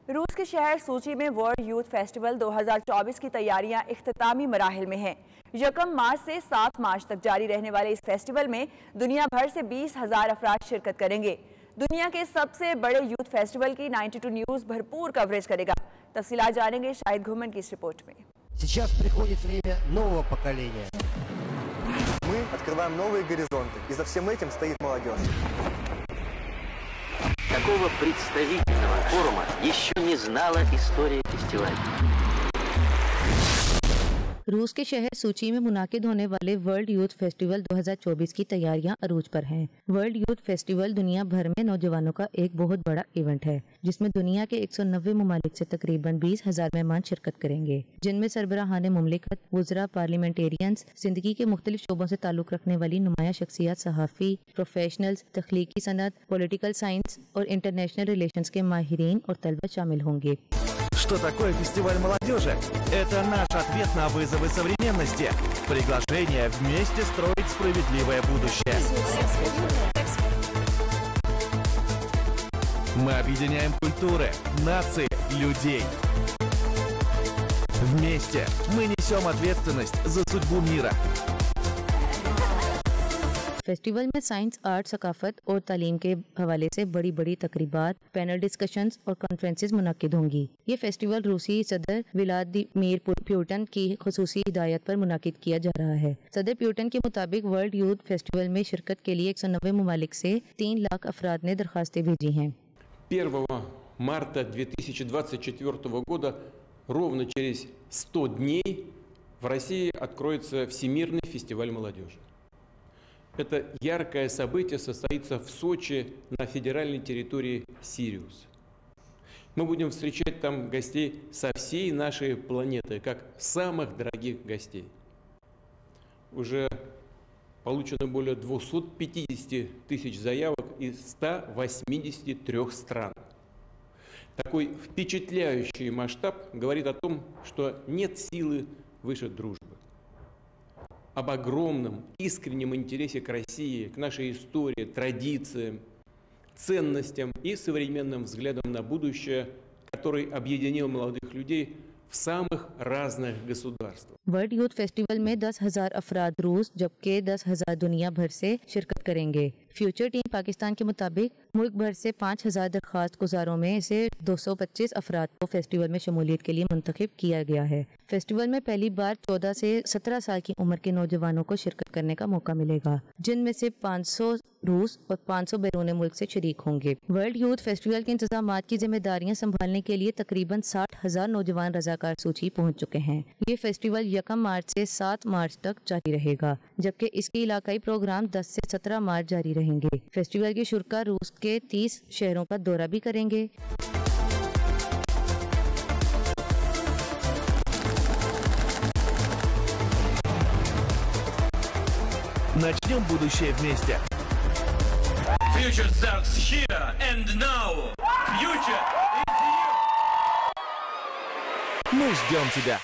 रूस के शहर सूची में वर्ल्ड यूथ फेस्टिवल 2024 की तैयारियां इख्तितामी मराहिल में हैं। 1 मार्च से 7 मार्च तक जारी रहने वाले इस फेस्टिवल में दुनिया भर से 20,000 अफराद शिरकत करेंगे। दुनिया के सबसे बड़े यूथ फेस्टिवल की 92 न्यूज भरपूर कवरेज करेगा। तफसीलात जानेंगे शाहिद घुमन की इस रिपोर्ट में। Сейчас приходит время нового поколения. Мы открываем новые горизонты, и за всем этим стоит молодежь. Такого представительного форума еще не знала история фестиваля. रूस के शहर सूची में मुनाकिद होने वाले वर्ल्ड यूथ फेस्टिवल 2024 की तैयारियां अरूज पर हैं। वर्ल्ड यूथ फेस्टिवल दुनिया भर में नौजवानों का एक बहुत बड़ा इवेंट है, जिसमें दुनिया के 190 ममालिक से तकरीबन 20,000 मेहमान शिरकत करेंगे, जिनमें सरबराहान मुमलिकत, वुज़रा, पार्लियामेंटेरियंस, जिंदगी के मुख्तलिफ शोबों से ताल्लुक रखने वाली नुमाया शख्सियात, सहाफ़ी, प्रोफेशनल्स, तख्लीकी सनत, पॉलिटिकल साइंस और इंटरनेशनल रिलेशंस के माहिरीन और तलबा शामिल होंगे। Что такое фестиваль молодежи? Это наш ответ на вызовы современности. Приглашение вместе строить справедливое будущее. Мы объединяем культуры, нации, людей. Вместе мы несем ответственность за судьбу мира. फेस्टिवल में साइंस, आर्ट, सकाफत और तालीम के हवाले से बड़ी बड़ी तकरीबात, पैनल डिस्कशंस और कॉन्फ्रेंसेस मुनक्किद होंगी। ये फेस्टिवल रूसी सदर व्लादिमीर पुतिन की खुसूसी हिदायत पर मुनक्किद किया जा रहा है। सदर पुतिन के मुताबिक वर्ल्ड यूथ फेस्टिवल में शिरकत के लिए 190 ममालिक से 3 लाख अफराद ने दरखास्तें भेजी हैं। 1 марта 2024 года, ровно через 100 дней, в России откроется Всемирный фестиваль молодежи. Это яркое событие состоится в Сочи на федеральной территории Сириус. Мы будем встречать там гостей со всей нашей планеты, как самых дорогих гостей. Уже получено более 250 тысяч заявок из 183 стран. Такой впечатляющий масштаб говорит о том, что нет силы выше дружбы. Об огромном, искреннем интересе к России, к нашей истории, традициям, ценностям и современным взглядам на будущее, который объединил молодых людей в самых разных गसूदार्स्tvах। वर्ल्ड यूथ फेस्टिवल में 10,000 अफराद रूस जबकि 10,000 दुनिया भर से शिरकत करेंगे। फ्यूचर टीम पाकिस्तान के मुताबिक मुल्क भर से 5,000 दरख्वास्त गुजारों में से 225 अफराद को फेस्टिवल में शमूलियत के लिए मुंतखब किया गया है। फेस्टिवल में पहली बार 14 से 17 साल की उम्र के नौजवानों को शिरकत करने का मौका मिलेगा, जिनमें से 500 रूस और 500 बैरून मुल्क से शरीक होंगे। वर्ल्ड यूथ फेस्टिवल के इंतजामात की जिम्मेदारियां संभालने के लिए तकरीबन 60,000 नौजवान रजाकार सूची पहुंच चुके हैं। ये फेस्टिवल 1 मार्च से 7 मार्च तक जारी रहेगा, जबकि इसके इलाकाई प्रोग्राम 10 से 17 मार्च जारी रहेंगे। फेस्टिवल के शुरका रूस के 30 शहरों का दौरा भी करेंगे। Начнем будущее вместе. Future starts here and now. Future is here. Мы ждем тебя.